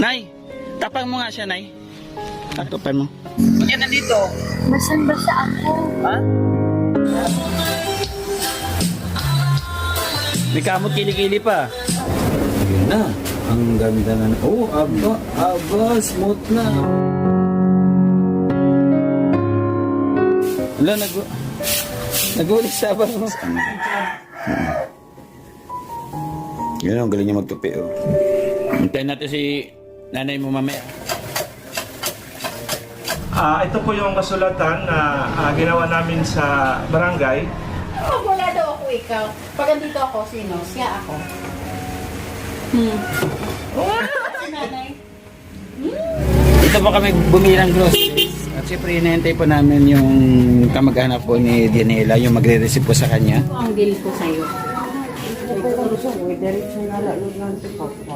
Nay, tapang mo nga siya, Nay. Tapan mo. Yan nandito. Basang-basa ako. Ha? May kamot kilikili pa. Yun na. Ang ganda na. Oh, aba, smooth na. Wala, nag-ulis sabang mo. Yun ang galing niya magtupi, oh. Hintayin natin si nanay mo mamaya. Ito po yung kasulatan na ginawa namin sa barangay. Oh, wala daw ako ikaw. Pag andito ako, sino? Siya ako. Si nanay. Dito po kami bumili ng groceries. At siyempre, hinahintay po namin yung kamag-anak po ni Dianela, yung magre-receive po sa kanya. Ito ang deal ko sa'yo.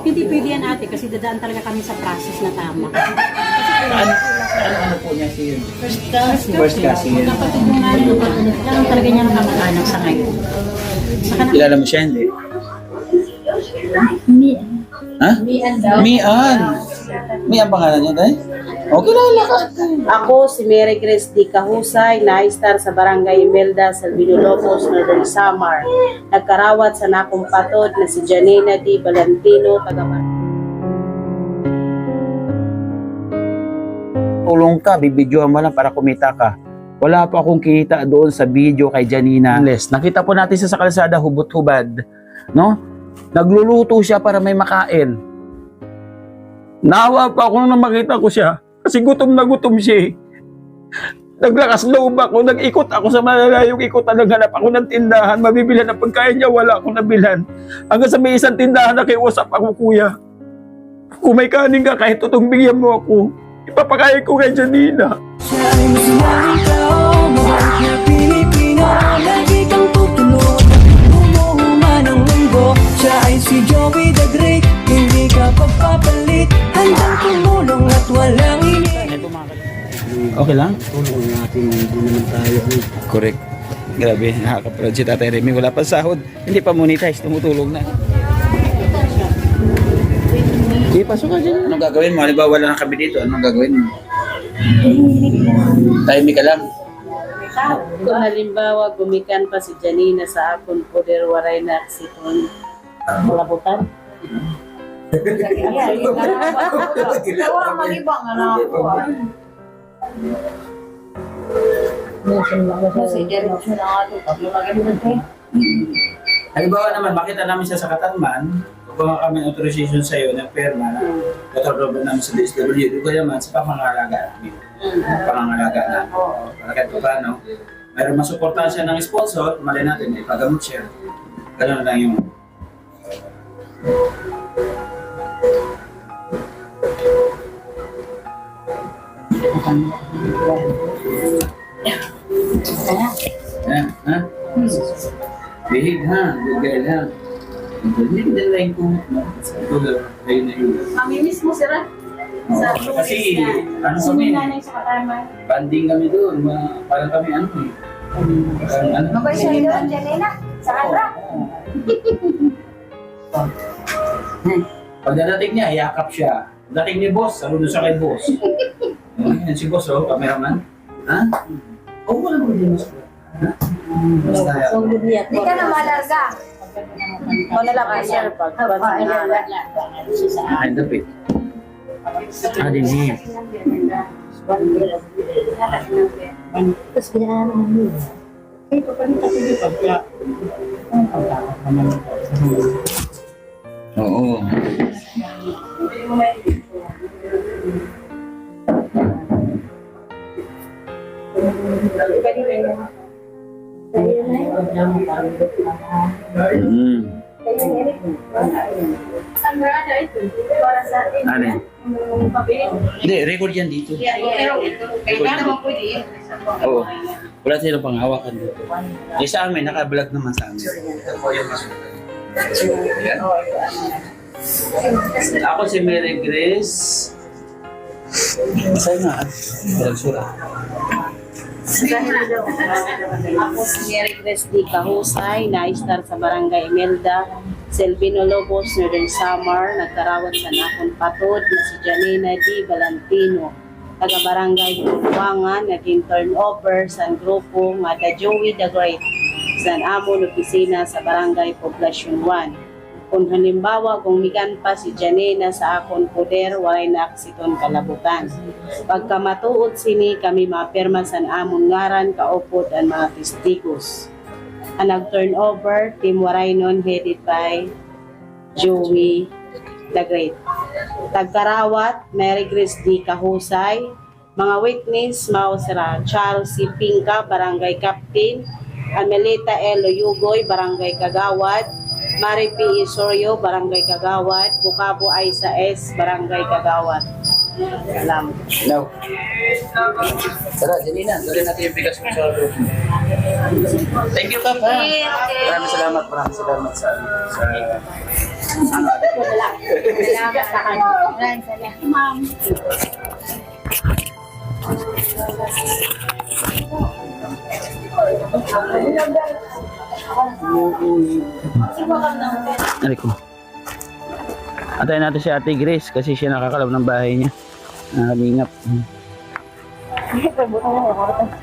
Hindi pwede yan ate kasi dadaan talaga kami sa process na tama. Ano po niya si First class. yun? Kapatid mo nga yung lang talaga niya nakamag-anak sa ngayon. Kilala mo siya, hindi? Mian. Ha? Mian daw. Mian. Mian pangalan niya, tayo? O, kilala ka. Ako si Mary Grace D. Kahusay, na-star sa Barangay Imelda, Salvino Lopos, Northern Samar. Nagkarawat sa nakong patod na si Janina D. Valentino, taga Tulong ka, bibidyohan mo lang para kumita ka. Wala pa akong kita doon sa video kay Janina. Nakita po natin siya sa kalsada, hubot-hubad. No? Nagluluto siya para may makain. Naawa pa ako nung makita ko siya. Kasi gutom na gutom siya. Naglakas loob ako, nag-ikot ako sa malalayong ikutan, naghanap ako ng tindahan, mabibilan ng pagkain niya, wala akong nabilan. Hanggang sa may isang tindahan na kiusap ako, kuya. Kung may kanin ka, kahit tutong bigyan mo ako, ipapakain ko kay Janina. Siya ay masinang tao, mabait na Pilipino. Lagi kang tutulungan, bumuhuma ng mundo. Siya ay si Joey the Great, hindi ka pagpapalit. Handang tumulong at walang ini. Okay lang? Tulong natin, hindi naman tayo. Correct. Grabe, nakaka-proud si Tatay Remy. Wala pa sahod. Hindi pa monetize, tumutulong na. Sige, pasok ka dyan. Anong gagawin mo? Halimbawa wala na kami dito. Anong gagawin mo? Tahimik ka lang. Kung halimbawa gumikan pa si Janina sa akon, poder waray na sipon. Malabutan. Wala mag-ibang ano ako. Halimbawa naman, makita namin siya sa Katarman, kukuha kami ng authorization sa iyo ng perma na katarobin namin sa DSWD, kaya naman sa pangangalaga namin. Pangangalaga namin. Para kahit paano, mayroon masuportahan siya ng sponsor, malay natin, may pagamot siya. Ganun lang yung... Ha? Bihig ha, good girl ha. Hindi din lang kung ayun na yun. Mamimiss mo sila. Kasi ano kami, banding kami doon, parang kami ano eh. Parang ano. Mabay siya doon, Janina. Sa kanra. Pagdadating niya, yakap siya. Dating ni boss, saludo siya kay boss. Yan si boss oh, cameraman. Ha? Oo, wala mo din mas. Ha? Basta yan. Hindi ka na malarga. O nalaki siya pag Ay, dapit. Din niya. Tapos ginaan mo. Oo. Ano yan? Hindi, record yan dito. Oo. Wala silang panghawakan dito. Eh sa amin, naka-vlog naman sa amin. Yan. Ako si Mary Grace. Masaya nga. Walang sura. Ako si Mary Grace D. Kahusay, na-star sa Barangay Imelda, Selvino Lobos, Northern Samar, nagkarawat sa nakon patod na si Janina D. Valentino, taga Barangay Bulwangan, naging turnover sa grupo nga The Joey the Great, sa amon opisina sa Barangay Poblacion 1. Kung halimbawa, kung migan pa si Janina sa akon poder, walay na aksiton kalabutan. Pagka matuod sini, kami mapirma sa amon ngaran, kaupod ang mga testigos. Ang nag-turnover, Team Waraynon headed by Joey the Great. Tagkarawat, Mary Grace D. Kahusay. Mga witness, mao sila Charles C. Pinca, Barangay Captain. Amelita L. Yugoy, Barangay Kagawad. Mari P. Isorio, Barangay Kagawad. Bukabo Aisa S, Barangay Kagawad. Salamat. No. Tara, Janina, dali natin yung bigas mo sa loob. Thank you, Kap. Maraming salamat sa Salamat sa kanya. Maraming salamat. Ma'am. Ari ko. Antayin natin si Ate Grace kasi siya nakakalaw ng bahay niya. Nakalingap.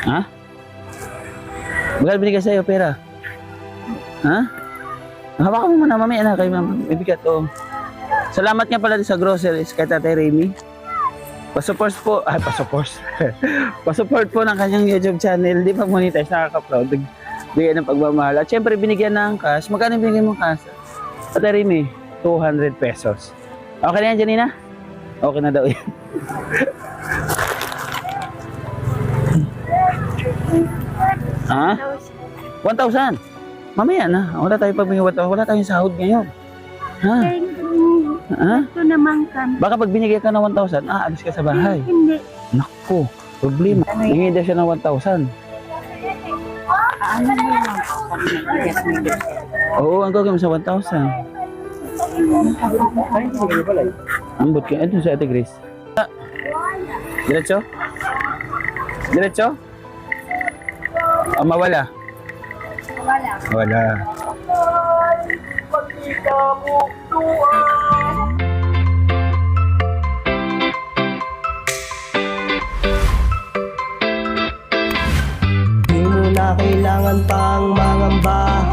Ha? Bagal binigay sa'yo pera? Ha? Hawakan mo muna mamaya na kay ma'am. Ibigat oh. Salamat nga pala sa groceries kay Tatay Remy. Pasupport po. Ay, pasupport. Pasupport po ng kanyang YouTube channel. Di pa monetize, nakaka-proud. Bigyan ng pagmamahal. At syempre, binigyan ng cash. Magkano binigyan mo cash? Tatay Remy, 200 pesos. Okay na yan, Janina? Okay na daw yan. Ha? 1,000? Mamaya na. Wala tayong pagbigay 1,000. Wala tayong sahod ngayon. Ha? Ha? Ito naman kami. Baka pag binigay ka ng 1,000, alis ka sa bahay. Hindi. Naku, problema. Hingi daw siya ng 1,000. Ano mo lang? Oo, ang gagawin mo sa 1,000. Ambot ka. Ito sa Ate Grace. Diretso? Diretso? O mawala? Wala. Wala. Di mo na kailangan pang mangamba.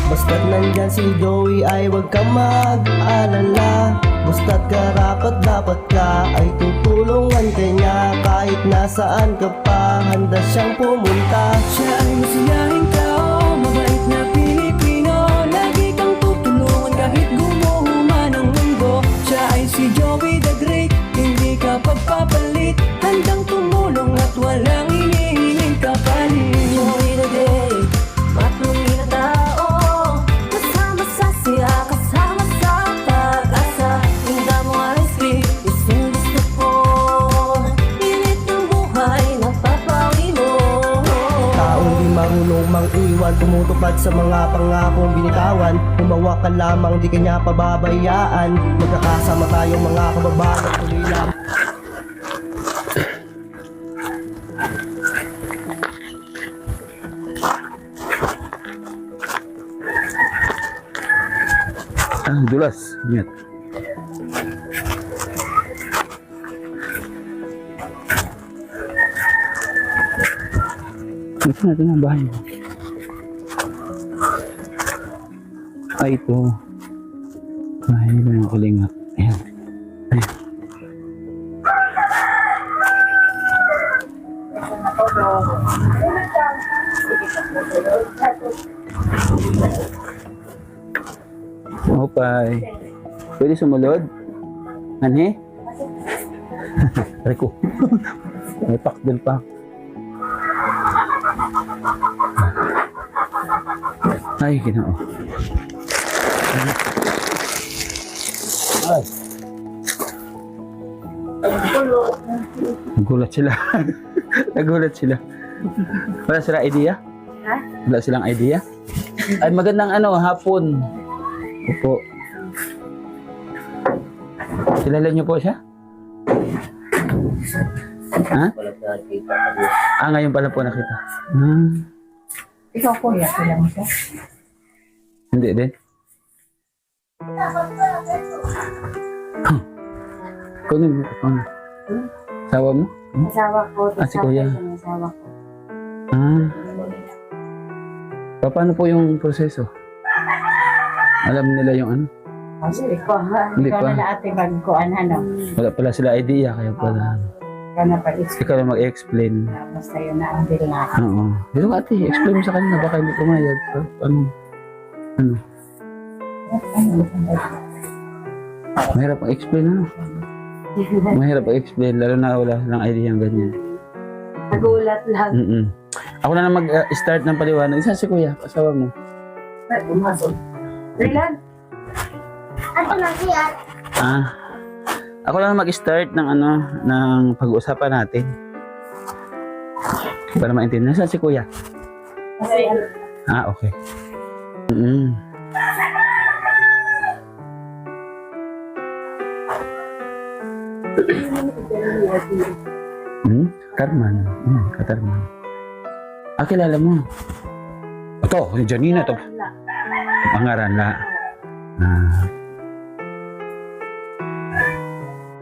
Basta't nandyan si Joey ay huwag kang mag-alala. Basta't karapat dapat ka ay tutulungan kanya. Kahit nasaan ka pa, handa siyang pumunta. Siya ay masiyahing tao, mabait na Pilipino. Lagi kang tutulungan kahit gumuho man ang mundo. Siya ay si Joey the Great, hindi ka pagpapalit. Handang tumulong at walang hinihiling kapalit. Joey the Great, matuloy na tao. Kasama sa siya, kasama sa pag-asa. Hinda mo ay sweet, isang gusto ko. Init ng buhay, napapawi mo. Taong di marunong mang-iwan, tumutupad sa mga pangakong binitawan. Umawa ka lamang, di kanya pababayaan. Magkakasama tayong mga kababayan, tuloy lang. Dulas. Ingat. Ito natin ang bahay mo. Ay, ito. Bahay mo yung kulingat. Ayan. Ayan. Opay. Pwede sumunod? Anhe? Rico. May pakdil pa. Ay, ginoo. Ay. Nagulat sila. Nagulat sila. Wala sila idea? Ha? Wala silang idea? Ay, magandang hapon. Opo. Kilala niyo po siya? Ha? Ngayon pala po nakita. Ikaw kuya, kailan mo siya? Hindi din. Kunin mo. Sawa mo? Asawa ko. Si kuya. Asawa ko. Paano po yung proseso? Alam nila yung ano? Hindi ko ha. Hindi Ikaw pa. na na ate bagkuan ano. Wala pala sila idea, kaya pala. Ikaw na pag-explain. Ikaw na mag-explain. Basta yun na ang bill na. Oo. Dito ka ate, explain mo sa kanila, baka hindi pumayag. Ano? Mahirap ang explain, ano? Mahirap ang explain, lalo na wala silang idea yung ganyan. Nagulat lang. Ako na mag-start ng paliwanag. Isa si kuya, asawa mo. Rilan? Ako na mag-start ng ng pag-uusapan natin. Para maintindihan. Saan si kuya? Okay. Katarman. Katarman. Kilala mo. Ito, si Janina to. Pangaran na.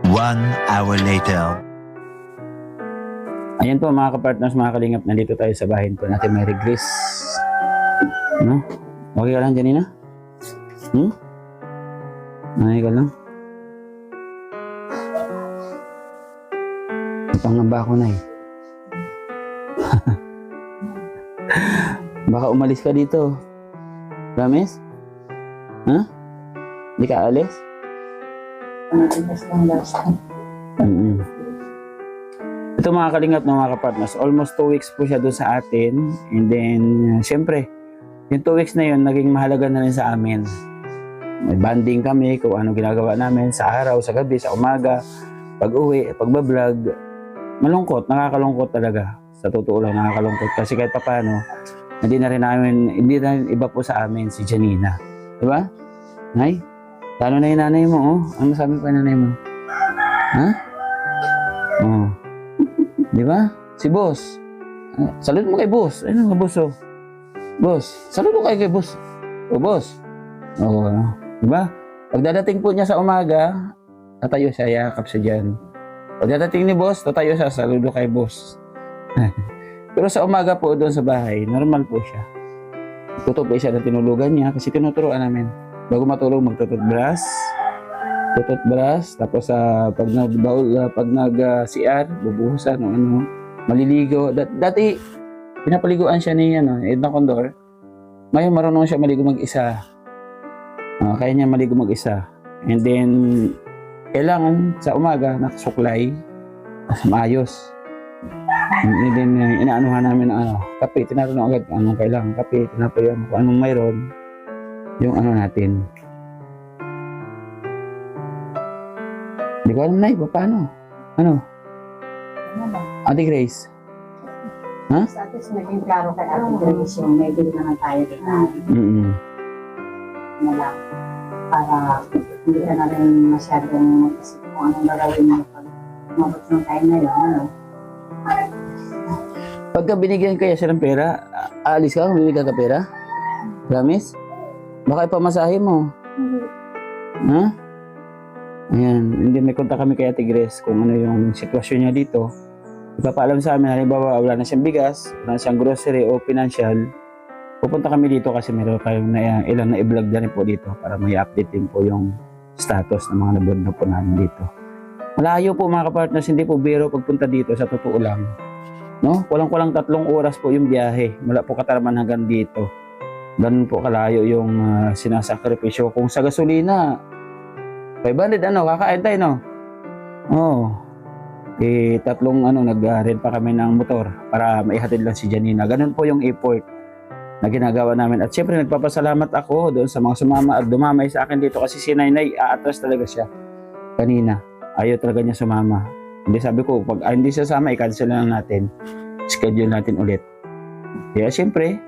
One hour later. Ayan po mga kapartners, mga kalingap, nandito tayo sa bahay po natin, Mary Grace. No? Okay ka lang, Janina? Okay ka lang? Pangamba ako na eh. Baka umalis ka dito. Promise? Hindi ka alis? Ito mga kalingap na mga kapartners, almost 2 weeks po siya doon sa atin. And then, syempre, yung 2 weeks na yun, naging mahalaga na rin sa amin. May banding kami kung ano ginagawa namin sa araw, sa gabi, sa umaga, pag-uwi, pagbablog. Malungkot, nakakalungkot talaga. Sa totoo lang, nakakalungkot. Kasi kahit pa paano, hindi na rin iba po sa amin si Janina. Diba? Nay? Lalo na yung nanay mo, oh. Ano sabi pa yung nanay mo? Oh. Diba? Si boss. Salud mo kay boss. Ano nga boss, oh? Boss. Salud mo kay boss. Oh, boss. Oh, diba? Pagdadating po niya sa umaga, tatayo siya, yakap siya dyan. Pagdadating ni boss, tatayo siya, saludo kay boss. Pero sa umaga po doon sa bahay, normal po siya. Tutupi siya ng tinulugan niya kasi tinuturuan namin. Bago matulog, magtututbrush. Tapos pag nag-CR, bubuhusan, maliligo. Dati, pinapaliguan siya ni Edna Condor. Ngayon, marunong siya maligo mag-isa. Kaya niya maligo mag-isa. And then, kailangan sa umaga nakasuklay maayos. And then inaanuhan namin kape, tinatanong agad anong kailangan kape, tinapayan kung anong mayroon yung natin. Hindi ko alam na paano. Ate Grace? Sa atin, naging klaro kay Ate Grace yung may bili naman tayo din na lang. Para hindi ka na rin masyadong mag-isip kung anong gagawin mo pag mabot yung time na yun. Pagka binigyan kaya siya ng pera, aalis ka kung bibigyan ka pera? Promise? Baka ipamasahe mo. Ayan, hindi may kontak kami kay Ate Grace kung ano yung sitwasyon niya dito. Ipapaalam sa amin, halimbawa wala na siyang bigas, wala na siyang grocery o financial, pupunta kami dito kasi meron kayong ilang na i-vlog na rin po dito para may update din po yung status ng mga nablog na po namin dito. Malayo po mga kapartners, hindi po biro pagpunta dito sa totoo lang. No? Kulang-kulang 3 oras po yung biyahe mula po Katarman hanggang dito. Ganun po kalayo yung sinasakripisyo. Kung sa gasolina, 500 kakain tayo, no? Tatlong nag-rent pa kami ng motor para maihatid lang si Janina. Ganun po yung effort na ginagawa namin. At syempre nagpapasalamat ako doon sa mga sumama at dumamay sa akin dito kasi si Nainay aatras talaga siya kanina. Ayaw talaga niya sumama. Hindi, sabi ko, pag hindi siya sama, i-cancel na lang natin. Schedule natin ulit. Kaya syempre,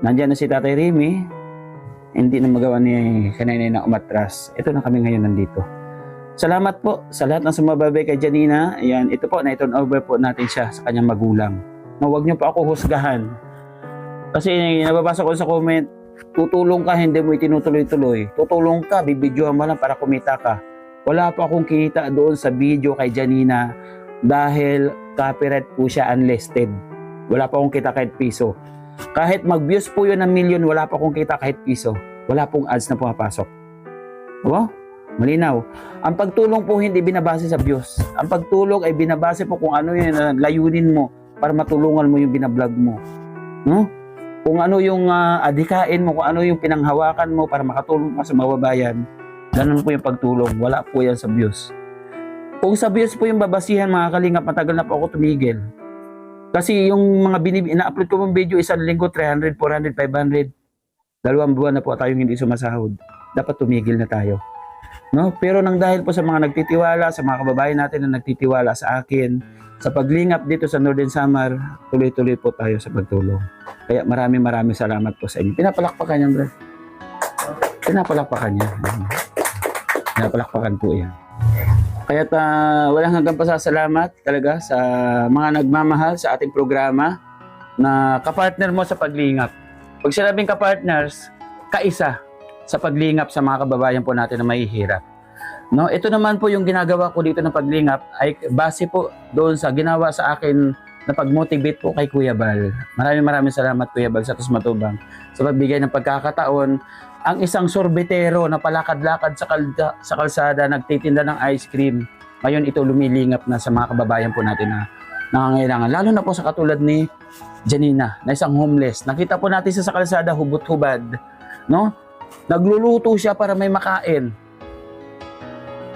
nandiyan na si Tatay Remy. Hindi na magawa ni Nainay na umatras. Ito na kami ngayon nandito. Salamat po sa lahat ng sumababay kay Janina. Ayan, ito po, na-turn over po natin siya sa kanyang magulang. na huwag niyo pa ako husgahan. Kasi nababasa ko sa comment, tutulong ka, hindi mo itinutuloy-tuloy. Tutulong ka, bibidyohan mo lang para kumita ka. Wala pa akong kita doon sa video kay Janina dahil copyright po siya, unlisted. Wala pa akong kita kahit piso. Kahit mag-views po yun ng million, wala pa akong kita kahit piso. Wala pong ads na pumapasok. Oh, malinaw. Ang pagtulong po hindi binabase sa views. Ang pagtulong ay binabase po kung ano yung layunin mo para matulungan mo yung binablog mo. No? Kung ano yung adhikain mo, kung ano yung pinanghawakan mo para makatulong ka sa mababayan, ganun po yung pagtulong. Wala po yan sa views. Kung sa views po yung babasihan, mga kalingap, matagal na po ako tumigil. Kasi yung mga ina-upload ko mong video, isang linggo, 300, 400, 500. 2 buwan na po tayong hindi sumasahod. Dapat tumigil na tayo. No? Pero nang dahil po sa mga nagtitiwala, sa mga kababayan natin na nagtitiwala sa akin, sa paglingap dito sa Northern Samar, tuloy-tuloy po tayo sa pagtulong. Kaya maraming salamat po sa inyo. Pinapalakpakan niya, bro. Pinapalakpakan niya. Pinapalakpakan po yan. Kaya walang hanggang pasasalamat talaga sa mga nagmamahal sa ating programa na kapartner mo sa paglingap. Pag sinabing kapartners, kaisa sa paglingap sa mga kababayan po natin na mahihirap. No, ito naman po yung ginagawa ko dito ng paglingap ay base po doon sa ginawa sa akin na pag-motivate po kay Kuya Bal. Maraming salamat Kuya Bal sa Matubang sa pagbigay ng pagkakataon. Ang isang sorbetero na palakad-lakad sa kalsada, nagtitinda ng ice cream, ngayon ito lumilingap na sa mga kababayan po natin na nangangailangan. Lalo na po sa katulad ni Janina, na isang homeless. Nakita po natin sa kalsada, hubot-hubad. No? Nagluluto siya para may makain.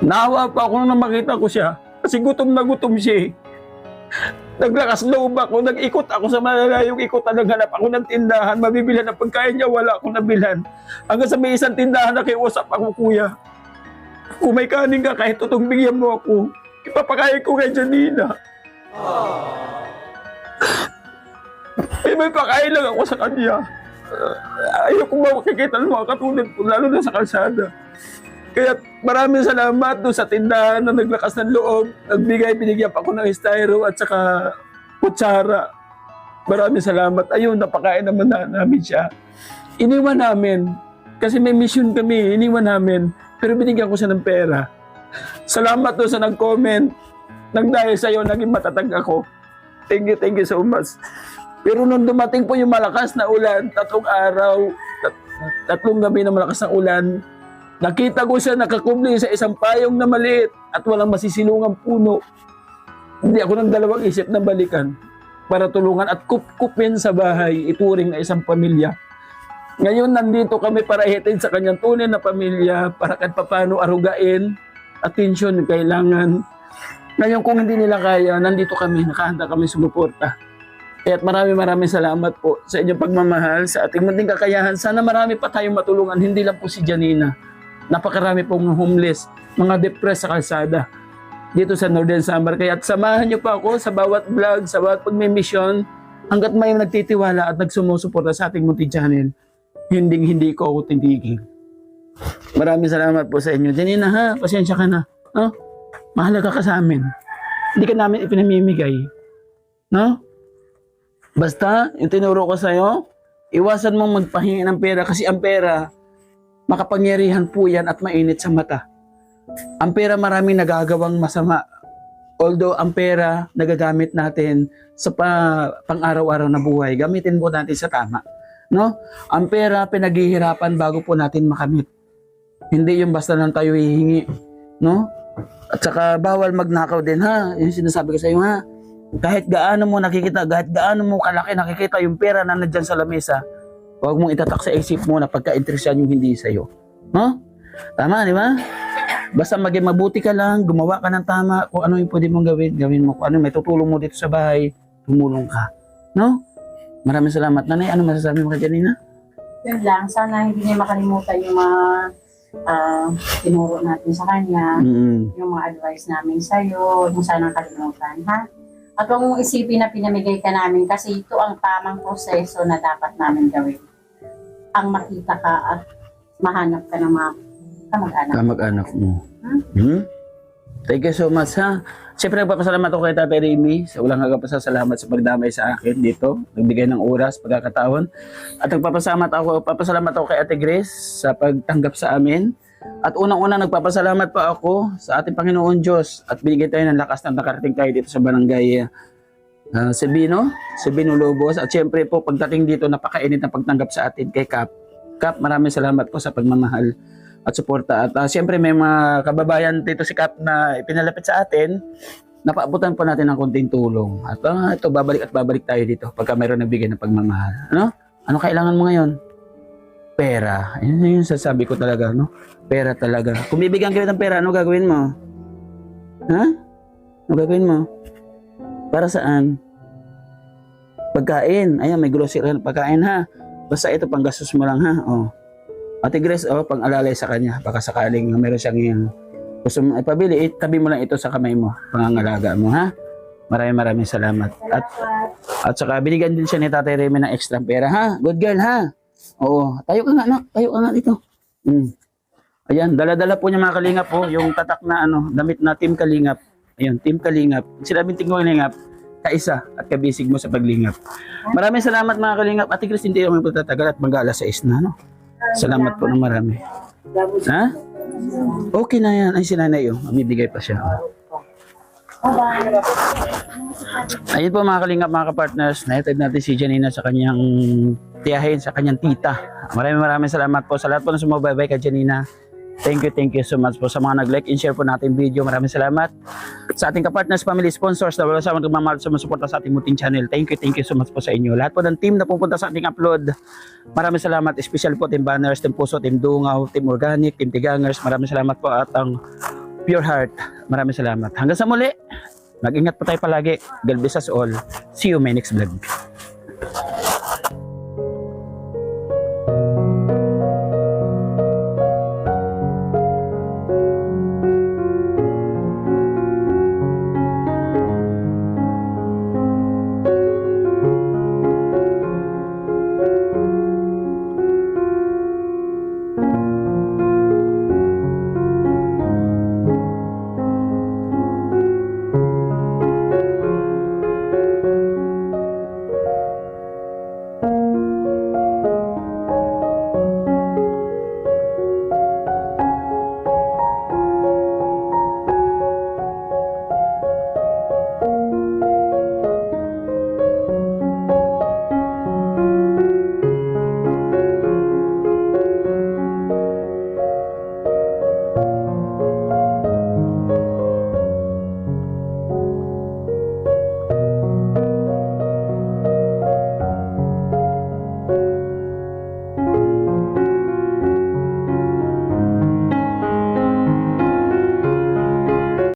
Naawa pa ako nung makita ko siya. Kasi gutom na gutom siya. Naglakas loob ako, nag-ikot ako sa malalayong ikutan, naghanap ako ng tindahan, mabibilhan ng pagkain niya, wala akong nabilhan. Hanggang sa may isang tindahan na kiusap ako, kuya. Kung may kanin ka, kahit tutong bigyan mo ako, ipapakain ko kay Janina. May pakain lang ako sa kanya. Ayoko makikita ng mga katulad ko, lalo na sa kalsada. Kaya maraming salamat doon sa tindahan na naglakas ng loob. Binigyan pa ako ng styro at saka kutsara. Maraming salamat. Ayun, napakain naman namin siya. Iniwan namin. Kasi may mission kami, iniwan namin. Pero binigyan ko siya ng pera. Salamat doon sa nag-comment. Nang dahil sa'yo, naging matatag ako. Thank you so much. Pero nung dumating po yung malakas na ulan, 3 araw, 3 gabi na malakas na ulan, nakita ko siya nakakubli sa isang payong na maliit at walang masisilungang puno. Hindi ako ng dalawang isip na balikan para tulungan at kupkupin sa bahay, ituring na isang pamilya. Ngayon, nandito kami para ihatid sa kanyang tunay na pamilya para kahit paano arugain, atensyon, kailangan. Ngayon, kung hindi nila kaya, nandito kami, nakahanda kami sumuporta. At maraming salamat po sa inyong pagmamahal, sa ating munting kakayahan. Sana marami pa tayong matulungan, hindi lang po si Janina. Napakarami pong homeless, mga depressed sa kalsada dito sa Northern Samar. Kaya samahan niyo pa ako sa bawat vlog, sa bawat pagmimisyon, hanggat may nagtitiwala at nagsumusuporta sa ating munting channel. Hindi ko ako titigil. Maraming salamat po sa inyo. Janina ha, pasensya ka na. No? Mahalaga ka sa amin. Hindi ka namin ipinamimigay. No? Basta, yung tinuro ko sa'yo, iwasan mong magpahingi ng pera kasi ang pera, makapangyarihan po yan at mainit sa mata. Ang pera maraming nagagawang masama. Although ang pera nagagamit natin sa pang-araw-araw na buhay, gamitin po natin sa tama. No? Ang pera pinaghihirapan bago po natin makamit. Hindi yung basta lang tayo hihingi. No? At saka bawal magnakaw din ha. Yung sinasabi ko sa iyo ha. Kahit gaano mo nakikita, kahit gaano mo kalaki nakikita yung pera na nandyan sa lamesa, huwag mong itatak sa isip mo na pagka-interest yan yung hindi sa'yo. No? Tama, di ba? Basta maging mabuti ka lang, gumawa ka ng tama, kung ano yung pwede mong gawin mo. Kung ano may tutulong mo dito sa bahay, tumulong ka. No? Maraming salamat. Nanay, ano masasabi mo ka Janina? Yun lang, sana hindi niya makalimutan yung mga tinuro natin sa kanya, yung mga advice namin sa'yo, yung sana kalimutan, ha? At huwag mong isipin na pinamigay ka namin kasi ito ang tamang proseso na dapat namin gawin. Ang makita ka at mahanap ka ng mga kamag-anak. Kamag-anak mo. Thank you so much, ha. Siyempre, nagpapasalamat ako kay Tatay Remy sa walang hanggang pasasalamat sa pagdamay sa akin dito. Nagbigay ng oras, pagkakataon. At papasalamat ako kay Ate Grace sa pagtanggap sa amin. At unang-una, nagpapasalamat pa ako sa ating Panginoon Diyos at binigay tayo ng lakas na nakarating tayo dito sa barangay Sabino Lobos. At siyempre po, pagdating dito, napakainit na pagtanggap sa atin kay Kap. Kap, maraming salamat po sa pagmamahal at suporta. At siyempre, may mga kababayan dito si Kap na ipinalapit sa atin. Napaabutan po natin ng konting tulong. At ito, babalik tayo dito pagka mayroon nagbigay ng pagmamahal. Ano kailangan mo ngayon? Pera. Yun yung sasabi ko talaga, no? Pera talaga. Kung bibigyan kayo ng pera, ano gagawin mo? Ha? Ano gagawin mo? Para saan? Pagkain. Ayan, may grocery na pagkain, ha? Basta ito, panggastos mo lang, ha? Oh. Ate Grace, pang-alalay sa kanya. Baka sakaling meron siyang gusto mo ipabili, tabi mo lang ito sa kamay mo. Pangangalaga mo, ha? Maraming salamat. At saka binigyan din siya ni Tatay Remy ng extra pera, ha? Good girl, ha? Oo. Tayo ka nga, anak. Tayo ka nga dito. Ayan, dala-dala po niya mga kalingap po, yung tatak na damit na Team Kalingap. Ayan, Team Kalingap. Sinabing Team Kalingap, kaisa at kabisig mo sa paglingap. Maraming salamat mga kalingap. Ate Chris, hindi naman po tatagal at mag-alas 6 na, no? Salamat po ng marami. Ha? Okay na yan. Ay, si nanay yun. Mamibigay pa siya. Ayun po mga kalingap, mga kapartners. Naitag natin si Janina sa kanyang tiyahin, sa kanyang tita. Maraming salamat po sa lahat po na sumabay kay Janina. Thank you so much po sa mga nag-like and share po natin video. Maraming salamat sa ating kapartners, family, sponsors na wala sa mga magmamahal sa sumusuporta sa ating munting channel. Thank you so much po sa inyo. Lahat po ng team na pupunta sa ating upload. Maraming salamat. Especially po Team Banners, Team Puso, Team Dungaw, Team Organic, Team Tigangers. Maraming salamat po at ang Pure Heart. Maraming salamat. Hanggang sa muli. Mag-ingat po tayo palagi. God bless us all. See you my next vlog.